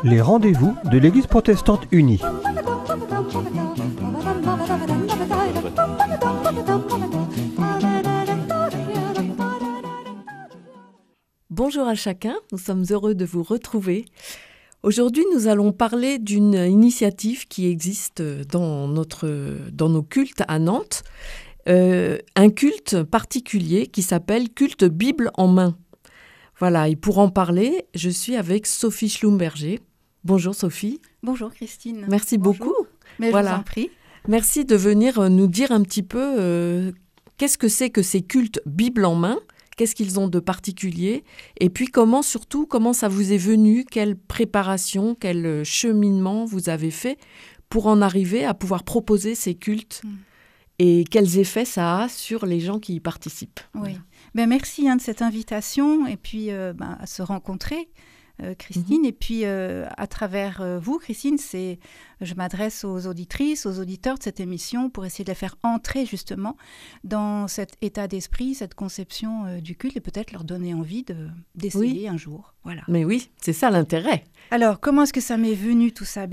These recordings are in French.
Les rendez-vous de l'Église protestante unie. Bonjour à chacun, nous sommes heureux de vous retrouver. Aujourd'hui, nous allons parler d'une initiative qui existe dans nos cultes à Nantes, un culte particulier qui s'appelle Culte Bible en main. Voilà, et pour en parler, je suis avec Sophie Schlumberger. Bonjour Sophie. Bonjour Christine. Merci beaucoup. Mais voilà. Je vous en prie. Merci de venir nous dire un petit peu qu'est-ce que c'est que ces cultes Bible en main, qu'est-ce qu'ils ont de particulier, et puis comment ça vous est venu, quelle préparation, quel cheminement vous avez fait pour en arriver à pouvoir proposer ces cultes et quels effets ça a sur les gens qui y participent. Oui, merci de cette invitation et puis à se rencontrer. Christine, et puis à travers vous, Christine, je m'adresse aux auditrices, aux auditeurs de cette émission pour essayer de les faire entrer justement dans cet état d'esprit, cette conception du culte et peut-être leur donner envie d'essayer un jour. Voilà. Mais oui, c'est ça l'intérêt. Alors, comment est-ce que ça m'est venu tout ça ?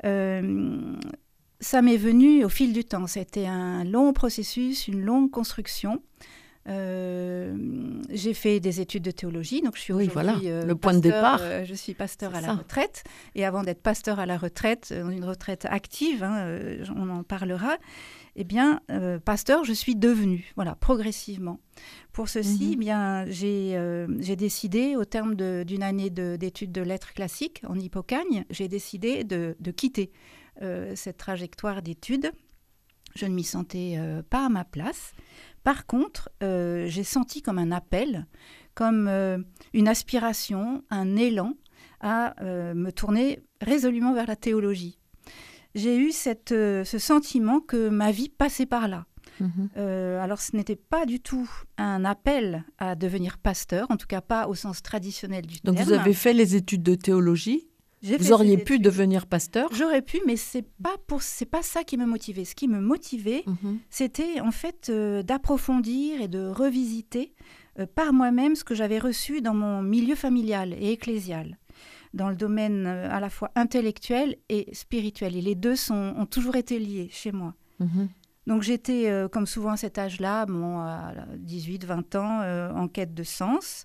Ça m'est venu au fil du temps. C'était un long processus, une longue construction. J'ai fait des études de théologie, donc je suis aujourd'hui le point de départ. Je suis pasteur à la retraite, et avant d'être pasteur à la retraite, dans une retraite active, on en parlera. Pasteur, je suis devenue, progressivement. Pour ceci, j'ai décidé, au terme d'une année d'études de lettres classiques en Hippocagne, j'ai décidé de quitter cette trajectoire d'études. Je ne m'y sentais pas à ma place. Par contre, j'ai senti comme un appel, comme une aspiration, un élan à me tourner résolument vers la théologie. J'ai eu ce sentiment que ma vie passait par là. Alors, ce n'était pas du tout un appel à devenir pasteur, en tout cas pas au sens traditionnel du terme. Donc, vous avez fait les études de théologie ? Vous auriez pu devenir pasteur ? J'aurais pu, mais c'est pas ça qui me motivait. Ce qui me motivait, c'était en fait d'approfondir et de revisiter par moi-même ce que j'avais reçu dans mon milieu familial et ecclésial, dans le domaine à la fois intellectuel et spirituel. Et les deux ont toujours été liés chez moi. Donc j'étais, comme souvent à cet âge-là, à 18-20 ans, en quête de sens.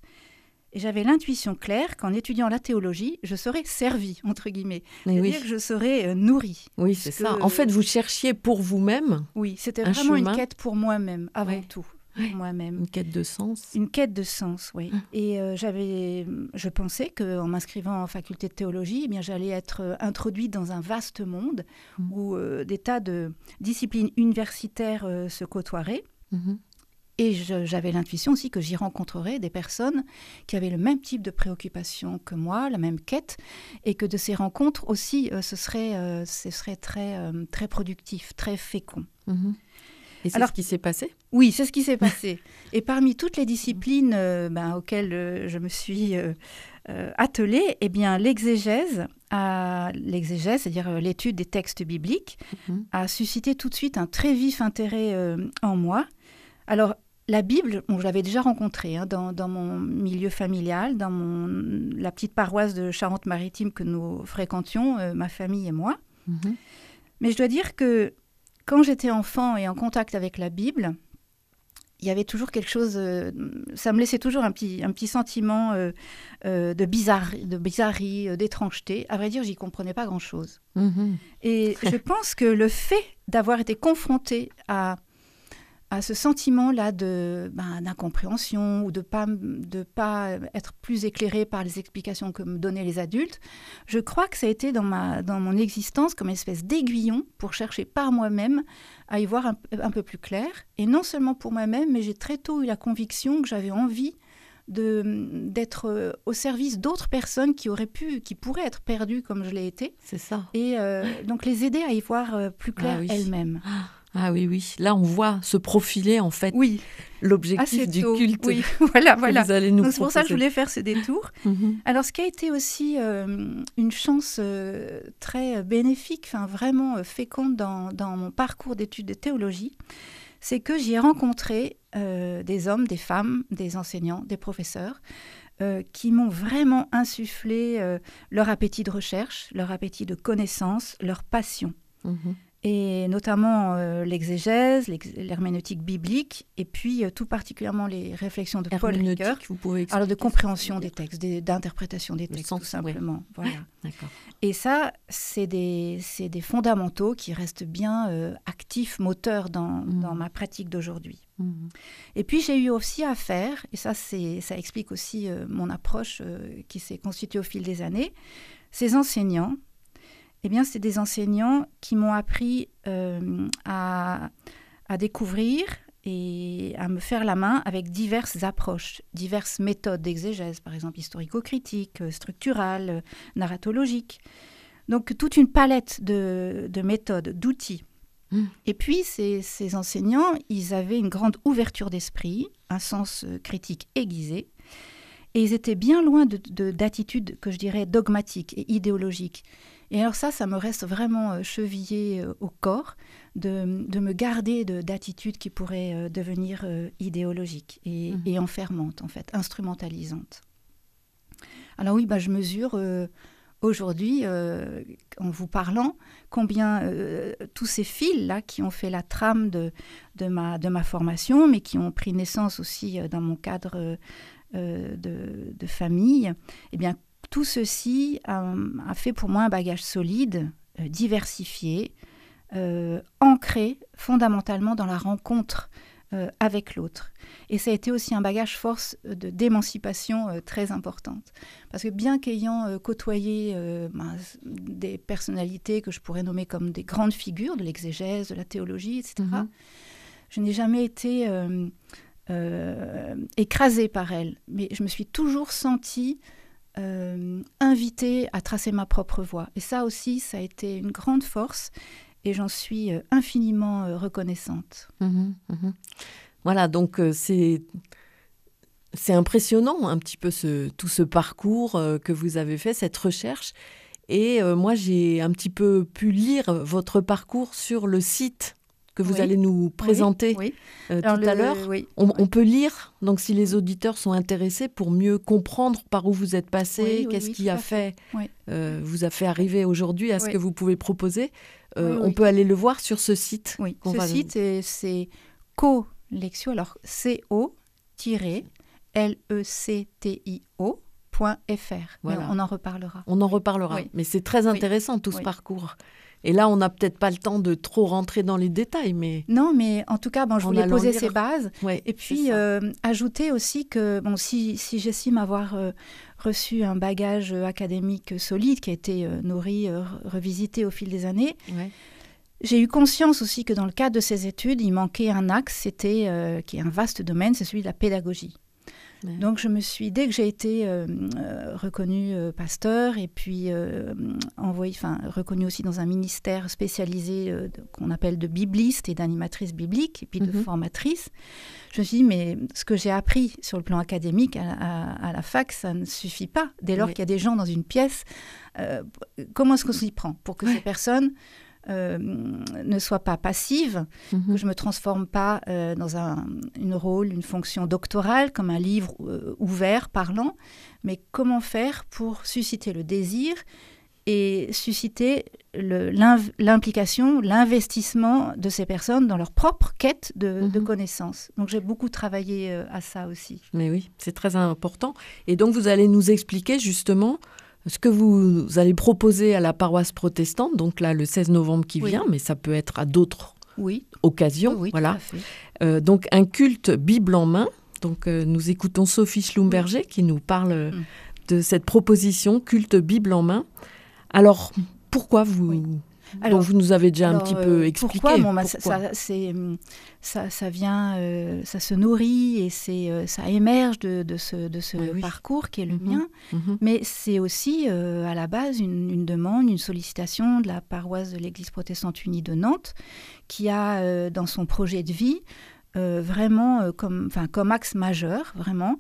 Et j'avais l'intuition claire qu'en étudiant la théologie, je serais servie, entre guillemets. C'est-à-dire que je serais nourrie. Oui, c'est ça. En fait, vous cherchiez pour vous-même. Oui, c'était vraiment une quête pour moi-même, avant tout. Pour moi-même. Une quête de sens. Une quête de sens, oui. Et je pensais qu'en m'inscrivant en faculté de théologie, j'allais être introduite dans un vaste monde où des tas de disciplines universitaires se côtoieraient. Et j'avais l'intuition aussi que j'y rencontrerais des personnes qui avaient le même type de préoccupation que moi, la même quête, et que de ces rencontres aussi, ce serait très, très productif, très fécond. Et c'est ce qui s'est passé ? Oui, c'est ce qui s'est passé. Et parmi toutes les disciplines auxquelles je me suis attelée, l'exégèse, c'est-à-dire l'étude des textes bibliques, a suscité tout de suite un très vif intérêt en moi. Alors, la Bible, je l'avais déjà rencontrée dans mon milieu familial, dans la petite paroisse de Charente-Maritime que nous fréquentions, ma famille et moi. Mais je dois dire que quand j'étais enfant et en contact avec la Bible, il y avait toujours quelque chose, ça me laissait toujours un petit sentiment de bizarrerie, d'étrangeté. À vrai dire, j'y comprenais pas grand-chose. Et je pense que le fait d'avoir été confrontée à ce sentiment-là d'incompréhension ou de pas être plus éclairée par les explications que me donnaient les adultes, je crois que ça a été dans mon existence comme une espèce d'aiguillon pour chercher par moi-même à y voir un peu plus clair. Et non seulement pour moi-même, mais j'ai très tôt eu la conviction que j'avais envie d'être au service d'autres personnes qui pourraient être perdues comme je l'ai été. C'est ça. Et donc les aider à y voir plus clair elles-mêmes. Ah oui, oui. Là, on voit se profiler, en fait, Oui, l'objectif assez du tôt. culte Oui, voilà. que vous allez nous Donc, c'est pour ça que je proposer. voulais faire ce détour. Mhm. Alors, ce qui a été aussi une chance très bénéfique, vraiment féconde dans mon parcours d'études de théologie, c'est que j'y ai rencontré des hommes, des femmes, des enseignants, des professeurs, qui m'ont vraiment insufflé leur appétit de recherche, leur appétit de connaissance, leur passion. Mhm. Et notamment l'exégèse, l'herméneutique biblique, et puis tout particulièrement les réflexions de Paul Ricoeur. Herméneutique, vous pouvez expliquer. Alors de compréhension ce des que ça veut textes, d'interprétation des textes, sens, tout simplement. oui. Voilà. dire. D'accord. Et ça, c'est des fondamentaux qui restent bien actifs, moteurs dans ma pratique d'aujourd'hui. Mhm. Et puis j'ai eu aussi à faire, et ça explique aussi mon approche qui s'est constituée au fil des années, ces enseignants. Eh bien, c'est des enseignants qui m'ont appris à découvrir et à me faire la main avec diverses approches, diverses méthodes d'exégèse, par exemple historico-critique, structurale, narratologique. Donc, toute une palette de méthodes, d'outils. Et puis, ces enseignants, ils avaient une grande ouverture d'esprit, un sens critique aiguisé, et ils étaient bien loin d'attitudes que je dirais dogmatiques et idéologiques. Et alors ça me reste vraiment chevillé au corps, de me garder d'attitudes qui pourraient devenir idéologiques et enfermantes, en fait, instrumentalisantes. Alors oui, je mesure aujourd'hui, en vous parlant, combien tous ces fils-là qui ont fait la trame de ma formation, mais qui ont pris naissance aussi dans mon cadre de famille, eh bien, tout ceci a fait pour moi un bagage solide, diversifié, ancré fondamentalement dans la rencontre avec l'autre. Et ça a été aussi un bagage force d'émancipation très importante. Parce que bien qu'ayant côtoyé des personnalités que je pourrais nommer comme des grandes figures de l'exégèse, de la théologie, etc., je n'ai jamais été écrasée par elles. Mais je me suis toujours sentie invitée à tracer ma propre voie. Et ça aussi, ça a été une grande force et j'en suis infiniment reconnaissante. Voilà, donc c'est impressionnant un petit peu tout ce parcours que vous avez fait, cette recherche. Et moi, j'ai un petit peu pu lire votre parcours sur le site que vous allez nous présenter tout à l'heure. On peut lire, donc si les auditeurs sont intéressés, pour mieux comprendre par où vous êtes passé, qu'est-ce qui a fait, vous a fait arriver aujourd'hui à ce que vous pouvez proposer. On peut aller le voir sur ce site. Oui, site, c'est Colectio, alors co-lectio.fr. Voilà. On en reparlera. On en reparlera, mais c'est très intéressant tout ce parcours. Et là, on n'a peut-être pas le temps de trop rentrer dans les détails, mais... Non, mais en tout cas, je voulais poser ces bases. Ouais, et puis, ajouter aussi que, si j'estime avoir reçu un bagage académique solide, qui a été nourri, revisité au fil des années, j'ai eu conscience aussi que dans le cadre de ces études, il manquait un axe, qui est un vaste domaine, c'est celui de la pédagogie. Donc, dès que j'ai été reconnue pasteur et puis reconnue aussi dans un ministère spécialisé qu'on appelle de bibliste et d'animatrice biblique et puis de formatrice, je me suis dit, mais ce que j'ai appris sur le plan académique à la fac, ça ne suffit pas. Dès lors qu'il y a des gens dans une pièce, comment est-ce qu'on s'y prend pour que ces personnes ne soient pas passives, que je ne me transforme pas dans une fonction doctorale, comme un livre ouvert, parlant, mais comment faire pour susciter le désir et susciter l'implication, l'investissement de ces personnes dans leur propre quête de connaissances. Donc j'ai beaucoup travaillé à ça aussi. Mais oui, c'est très important. Et donc vous allez nous expliquer justement ce que vous allez proposer à la paroisse protestante, donc là, le 16 novembre qui vient, mais ça peut être à d'autres occasions. Oui, voilà. tout à fait. Donc, un culte Bible en main. Donc, nous écoutons Sophie Schlumberger qui nous parle de cette proposition, culte Bible en main. Alors, pourquoi vous Alors, vous nous avez déjà un petit peu expliqué. Pourquoi ça vient, ça se nourrit et ça émerge de ce parcours qui est le mien. Mais c'est aussi à la base une demande, une sollicitation de la paroisse de l'Église protestante unie de Nantes, qui a dans son projet de vie vraiment comme axe majeur, vraiment,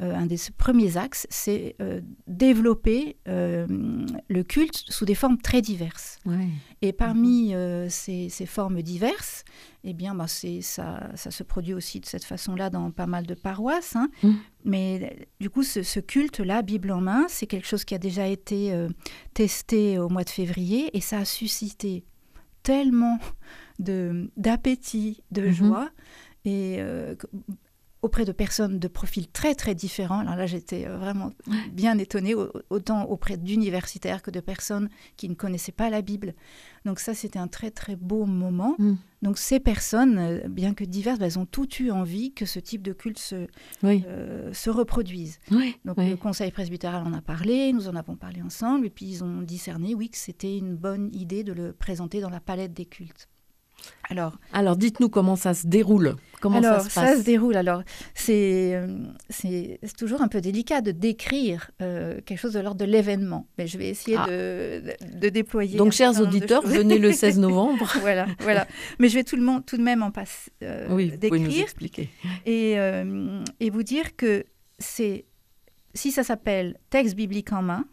un des premiers axes, c'est développer le culte sous des formes très diverses. Ouais. Et parmi ces formes diverses, eh bien, ça se produit aussi de cette façon-là dans pas mal de paroisses. Hein. Mais du coup, ce culte-là, Bible en main, c'est quelque chose qui a déjà été testé au mois de février et ça a suscité tellement d'appétit, de joie et auprès de personnes de profils très, très différents. Alors là, j'étais vraiment bien étonnée, autant auprès d'universitaires que de personnes qui ne connaissaient pas la Bible. Donc ça, c'était un très, très beau moment. Donc ces personnes, bien que diverses, elles ont toutes eu envie que ce type de culte se reproduise. Donc le conseil presbytéral en a parlé, nous en avons parlé ensemble, et puis ils ont discerné, que c'était une bonne idée de le présenter dans la palette des cultes. Alors, dites-nous comment ça se déroule. Ça se déroule. Alors, c'est toujours un peu délicat de décrire quelque chose de l'ordre de l'événement. Mais je vais essayer de déployer. Donc, chers auditeurs, venez le 16 novembre. voilà. Mais je vais tout de même en passer décrire. Vous pouvez nous expliquer. Et vous dire que si ça s'appelle texte biblique en main,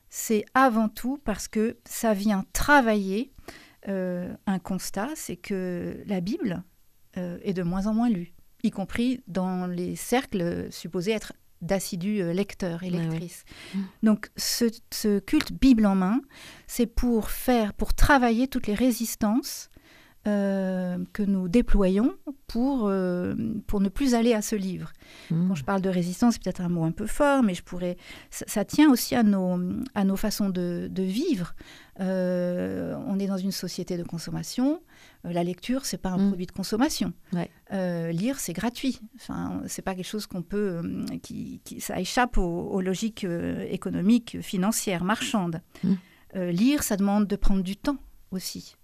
c'est avant tout parce que ça vient travailler un constat, c'est que la Bible est de moins en moins lue, y compris dans les cercles supposés être d'assidus lecteurs et lectrices. Donc ce culte Bible en main, c'est pour travailler toutes les résistances que nous déployons pour ne plus aller à ce livre. Quand je parle de résistance, c'est peut-être un mot un peu fort, mais ça tient aussi à nos façons de vivre. On est dans une société de consommation. La lecture, c'est pas un produit de consommation. Lire, c'est gratuit. Enfin, c'est pas quelque chose qu'on peut... ça échappe aux logiques économiques, financières, marchandes. Lire, ça demande de prendre du temps aussi.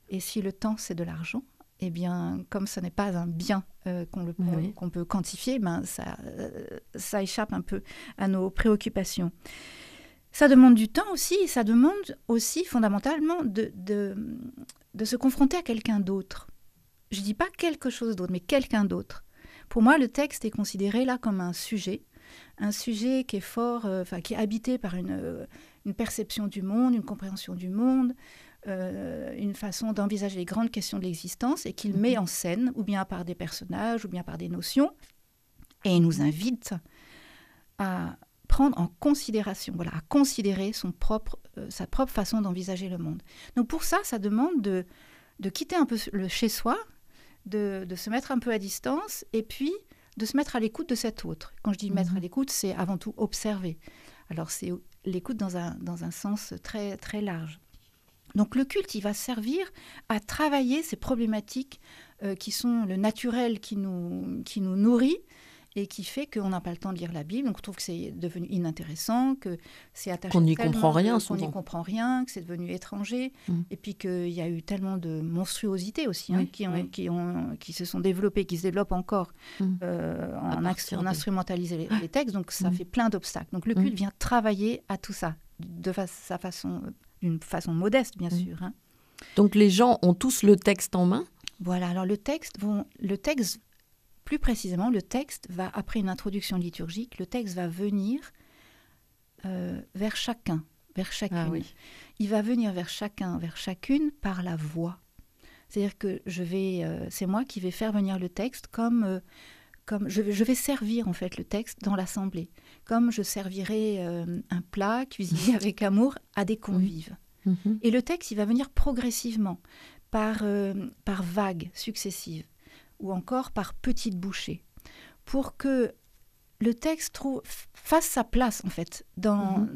Et si le temps, c'est de l'argent, eh bien, comme ce n'est pas un bien qu'on peut quantifier, ça échappe un peu à nos préoccupations. Ça demande du temps aussi, et ça demande aussi fondamentalement de se confronter à quelqu'un d'autre. Je ne dis pas quelque chose d'autre, mais quelqu'un d'autre. Pour moi, le texte est considéré là comme un sujet qui est fort, qui est habité par une perception du monde, une compréhension du monde, une façon d'envisager les grandes questions de l'existence et qu'il met en scène, ou bien par des personnages, ou bien par des notions, et il nous invite à prendre en considération, à considérer sa propre façon d'envisager le monde. Donc pour ça, ça demande de quitter un peu le chez-soi, de se mettre un peu à distance, et puis de se mettre à l'écoute de cet autre. Quand je dis mettre à l'écoute, c'est avant tout observer. Alors c'est l'écoute dans un sens très, très large. Donc le culte, il va servir à travailler ces problématiques qui sont le naturel qui nous nourrit et qui fait qu'on n'a pas le temps de lire la Bible. Donc on trouve que c'est devenu inintéressant, que c'est attaché qu'on n'y comprend rien qu'on n'y comprend rien, que c'est devenu étranger, et puis qu'il y a eu tellement de monstruosités aussi qui se sont développées, qui se développent encore en instrumentaliser les textes. Donc ça fait plein d'obstacles. Donc le culte vient travailler à tout ça d'une façon modeste, bien sûr. Hein. Donc les gens ont tous le texte en main ? Voilà, alors le texte, plus précisément, le texte va, après une introduction liturgique, le texte va venir vers chacun, vers chacune. Il va venir vers chacun, vers chacune par la voix. C'est-à-dire que c'est moi qui vais faire venir le texte comme je vais servir en fait le texte dans l'assemblée, comme je servirais un plat cuisiné avec amour à des convives. Et le texte, il va venir progressivement, par vagues successives, ou encore par petites bouchées, pour que le texte fasse sa place en fait dans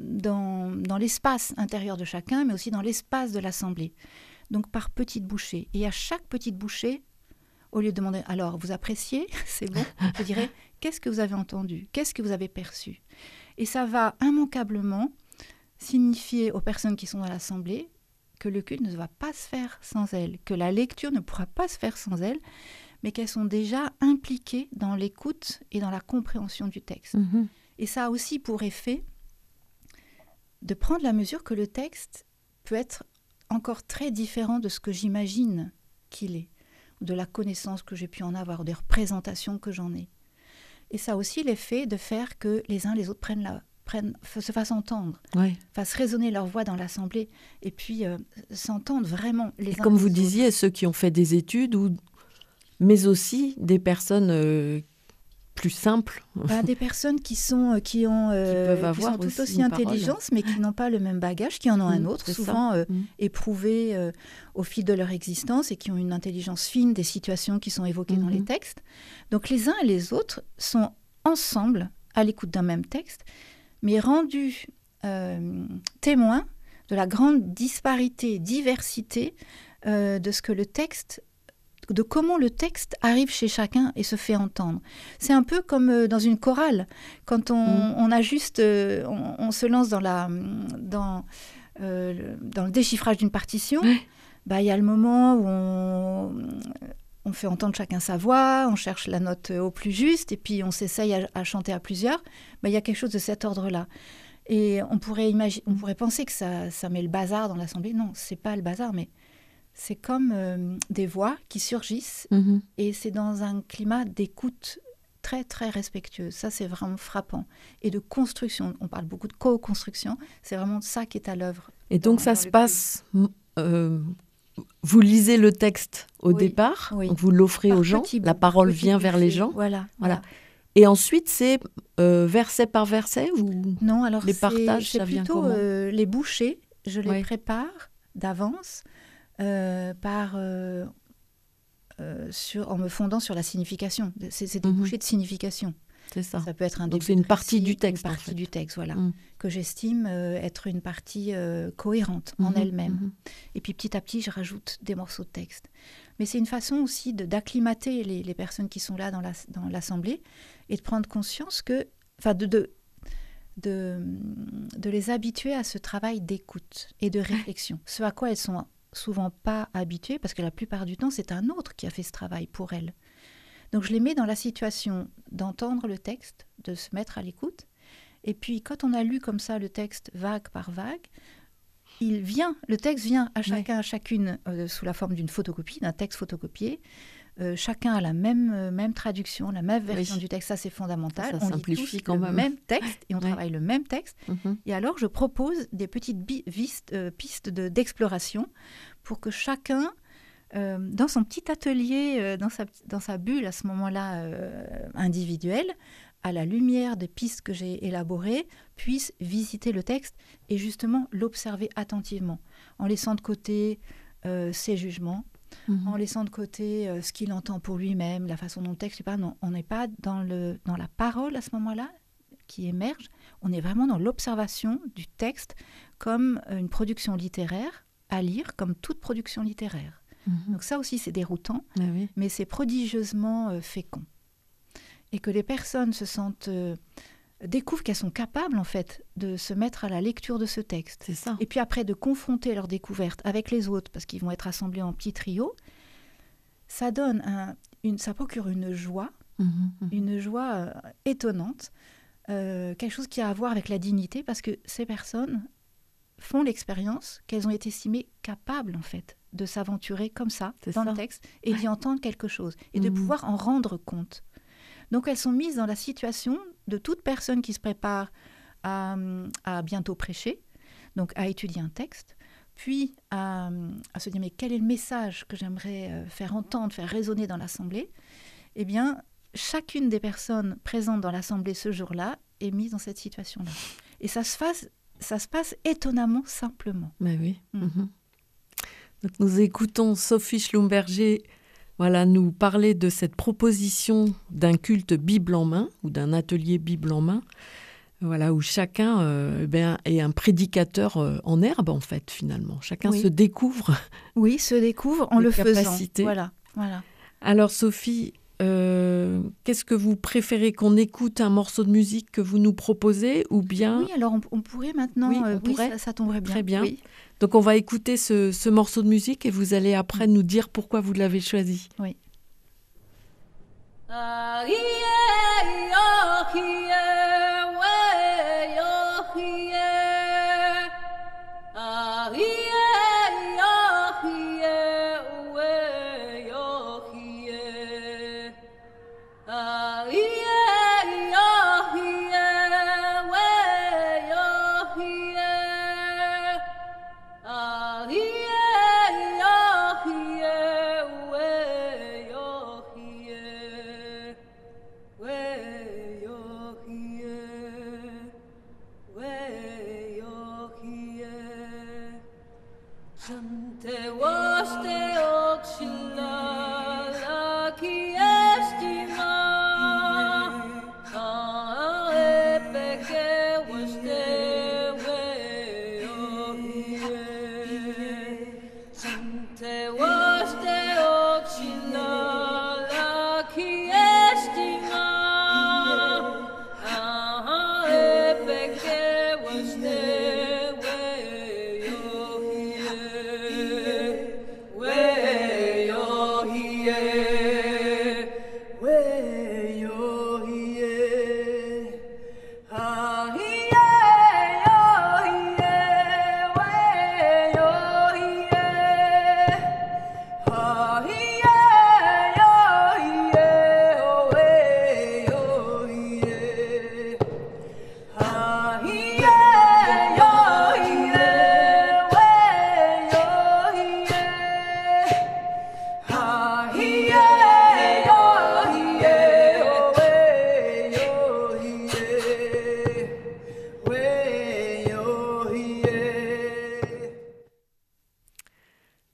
l'espace intérieur de chacun, mais aussi dans l'espace de l'assemblée. Donc par petites bouchées. Et à chaque petite bouchée, au lieu de demander « alors, vous appréciez ?» c'est bon, je dirais « qu'est-ce que vous avez entendu ? Qu'est-ce que vous avez perçu ?» Et ça va immanquablement signifier aux personnes qui sont dans l'assemblée que le culte ne va pas se faire sans elles, que la lecture ne pourra pas se faire sans elles, mais qu'elles sont déjà impliquées dans l'écoute et dans la compréhension du texte. Et ça a aussi pour effet de prendre la mesure que le texte peut être encore très différent de ce que j'imagine qu'il est, ou de la connaissance que j'ai pu en avoir, ou des représentations que j'en ai. Et ça a aussi l'effet de faire que les uns les autres se fassent entendre, fassent résonner leur voix dans l'assemblée, et puis s'entendent vraiment les uns comme les vous autres. disiez, ceux qui ont fait des études, mais aussi des personnes plus simples. Des personnes qui ont tout aussi intelligence, mais qui n'ont pas le même bagage, qui en ont un autre, souvent éprouvé au fil de leur existence, et qui ont une intelligence fine des situations qui sont évoquées dans les textes. Donc les uns et les autres sont ensemble à l'écoute d'un même texte, mais rendus témoins de la grande disparité, diversité de ce que le texte, de comment le texte arrive chez chacun et se fait entendre. C'est un peu comme dans une chorale, quand on a juste, on se lance dans le déchiffrage d'une partition. Il y a le moment où on fait entendre chacun sa voix, on cherche la note au plus juste, et puis on s'essaye à chanter à plusieurs. Il y a quelque chose de cet ordre-là. Et on pourrait penser que ça met le bazar dans l'assemblée. Non, c'est pas le bazar, mais c'est comme des voix qui surgissent, et c'est dans un climat d'écoute très, très respectueux. Ça, c'est vraiment frappant. Et de construction, on parle beaucoup de co-construction, c'est vraiment ça qui est à l'œuvre. Et donc ça se passe... vous lisez le texte au départ, vous l'offrez aux gens, la parole vient vers les gens. Voilà. Et ensuite, c'est verset par verset ou non, alors les partages, ça vient plutôt comment les bouchées, je les prépare d'avance en me fondant sur la signification. C'est des bouchées de signification. C'est ça. Ça peut être un donc c'est une partie du texte. Une partie du texte, voilà, que j'estime être une partie cohérente en elle-même. Et puis petit à petit, je rajoute des morceaux de texte. Mais c'est une façon aussi d'acclimater les personnes qui sont là dans l'assemblée, et de prendre conscience que, de les habituer à ce travail d'écoute et de réflexion. Ce à quoi elles sont souvent pas habituées, parce que la plupart du temps, c'est un autre qui a fait ce travail pour elles. Donc je les mets dans la situation d'entendre le texte, de se mettre à l'écoute. Et puis quand on a lu comme ça le texte vague par vague, le texte vient à chacun, à chacune sous la forme d'une photocopie, d'un texte photocopié. Chacun a la même traduction, la même version du texte. Ça, c'est fondamental. Ça on simplifie lit tous quand même. le même texte et on travaille le même texte. Et alors, je propose des petites pistes d'exploration pour que chacun, dans son petit atelier, dans sa bulle à ce moment-là individuelle, à la lumière des pistes que j'ai élaborées, puisse visiter le texte et justement l'observer attentivement, en laissant de côté ses jugements, en laissant de côté ce qu'il entend pour lui-même, la façon dont le texte parle. Non, on n'est pas dans la parole à ce moment-là qui émerge, on est vraiment dans l'observation du texte comme une production littéraire à lire, comme toute production littéraire. Donc ça aussi, c'est déroutant, mais c'est prodigieusement fécond. Et que les personnes découvrent qu'elles sont capables, en fait, de se mettre à la lecture de ce texte. C'est ça. Et puis après, de confronter leur découverte avec les autres, parce qu'ils vont être assemblés en petits trios, ça procure une joie, une joie étonnante, quelque chose qui a à voir avec la dignité, parce que ces personnes font l'expérience qu'elles ont été estimées capables, en fait, de s'aventurer comme ça, le texte, et d'y entendre quelque chose, et de pouvoir en rendre compte. Donc elles sont mises dans la situation de toute personne qui se prépare à bientôt prêcher, donc à étudier un texte, puis à se dire mais quel est le message que j'aimerais faire entendre, faire résonner dans l'assemblée. Eh bien, chacune des personnes présentes dans l'assemblée ce jour-là est mise dans cette situation-là. Et ça se passe étonnamment simplement. Mais oui. Donc nous écoutons Sophie Schlumberger nous parler de cette proposition d'un culte Bible en main ou d'un atelier Bible en main, où chacun est un prédicateur en herbe, en fait, finalement. Chacun se découvre. Oui, se découvre en le faisant. Voilà. Alors, Sophie, qu'est-ce que vous préférez, qu'on écoute un morceau de musique que vous nous proposez ou bien... Oui, alors on pourrait maintenant... Oui, on pourrait. Ça tomberait bien. Très bien. Oui. Donc on va écouter ce morceau de musique et vous allez après nous dire pourquoi vous l'avez choisi. Oui.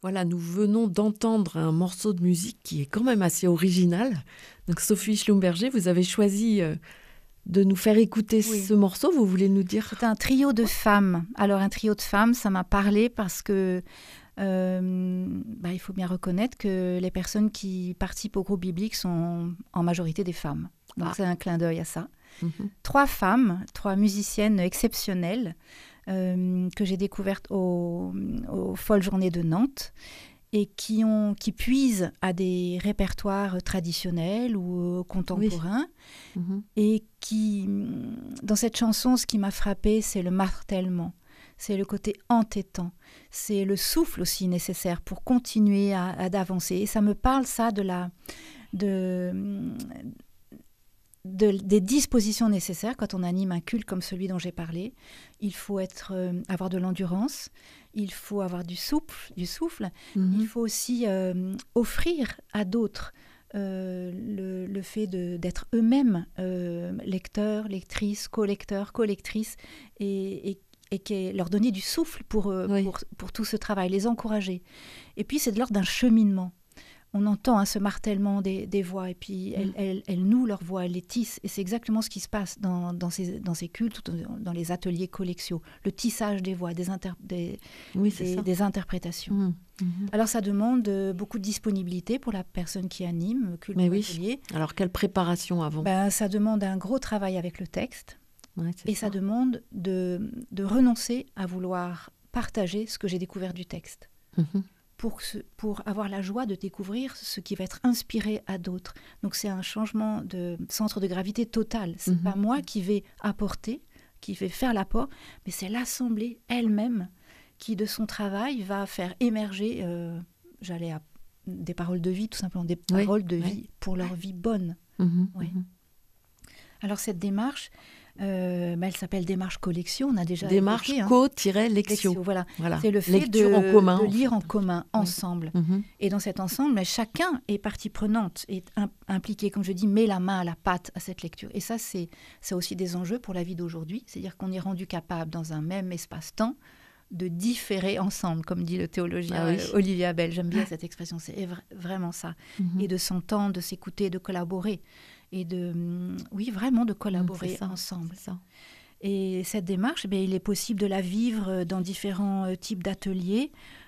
Voilà, nous venons d'entendre un morceau de musique qui est quand même assez original. Donc Sophie Schlumberger, vous avez choisi de nous faire écouter ce morceau. Vous voulez nous dire? C'est un trio de femmes. Alors un trio de femmes, ça m'a parlé parce que il faut bien reconnaître que les personnes qui participent au groupe biblique sont en majorité des femmes. Donc c'est un clin d'œil à ça. Mm-hmm. 3 femmes, 3 musiciennes exceptionnelles que j'ai découvertes aux Folles Journées de Nantes et qui puisent à des répertoires traditionnels ou contemporains. Oui. Mm-hmm. Et qui, dans cette chanson, ce qui m'a frappée, c'est le martèlement. C'est le côté entêtant. C'est le souffle aussi nécessaire pour continuer d'avancer. Et ça me parle, ça, des dispositions nécessaires quand on anime un culte comme celui dont j'ai parlé. Il faut avoir de l'endurance, il faut avoir du souffle. Mm-hmm. Il faut aussi offrir à d'autres le fait d'être eux-mêmes lecteurs, lectrices, co-lecteurs, co-lectrices et leur donner du souffle pour tout ce travail, les encourager. Et puis c'est de l'ordre d'un cheminement. On entend ce martèlement des voix, et puis elles nouent leurs voix, elles les tissent. Et c'est exactement ce qui se passe dans ces cultes, dans les ateliers collexiaux. Le tissage des voix, des interprétations. Mmh. Alors ça demande beaucoup de disponibilité pour la personne qui anime, culte ou atelier. Alors quelle préparation avant? Ça demande un gros travail avec le texte. Et ça demande de renoncer à vouloir partager ce que j'ai découvert du texte. Mmh. Pour avoir la joie de découvrir ce qui va être inspiré à d'autres. Donc c'est un changement de centre de gravité total. Ce n'est pas moi qui vais apporter, qui vais faire l'apport, mais c'est l'assemblée elle-même qui, de son travail, va faire émerger des paroles de vie, tout simplement, des paroles de vie pour leur vie bonne. Alors cette démarche, elle s'appelle démarche collection. On a déjà démarche co-lection. Voilà. C'est le fait de lire en commun, ensemble. Et dans cet ensemble, chacun est partie prenante, est impliqué, comme je dis, met la main à la pâte à cette lecture. Et ça, c'est aussi des enjeux pour la vie d'aujourd'hui. C'est-à-dire qu'on est rendu capable, dans un même espace-temps, de différer ensemble, comme dit le théologien Olivier Abel. J'aime bien cette expression, c'est vraiment ça. Et de s'entendre, de s'écouter, de collaborer. Et vraiment de collaborer ensemble. Ça. Et cette démarche, il est possible de la vivre dans différents types d'ateliers.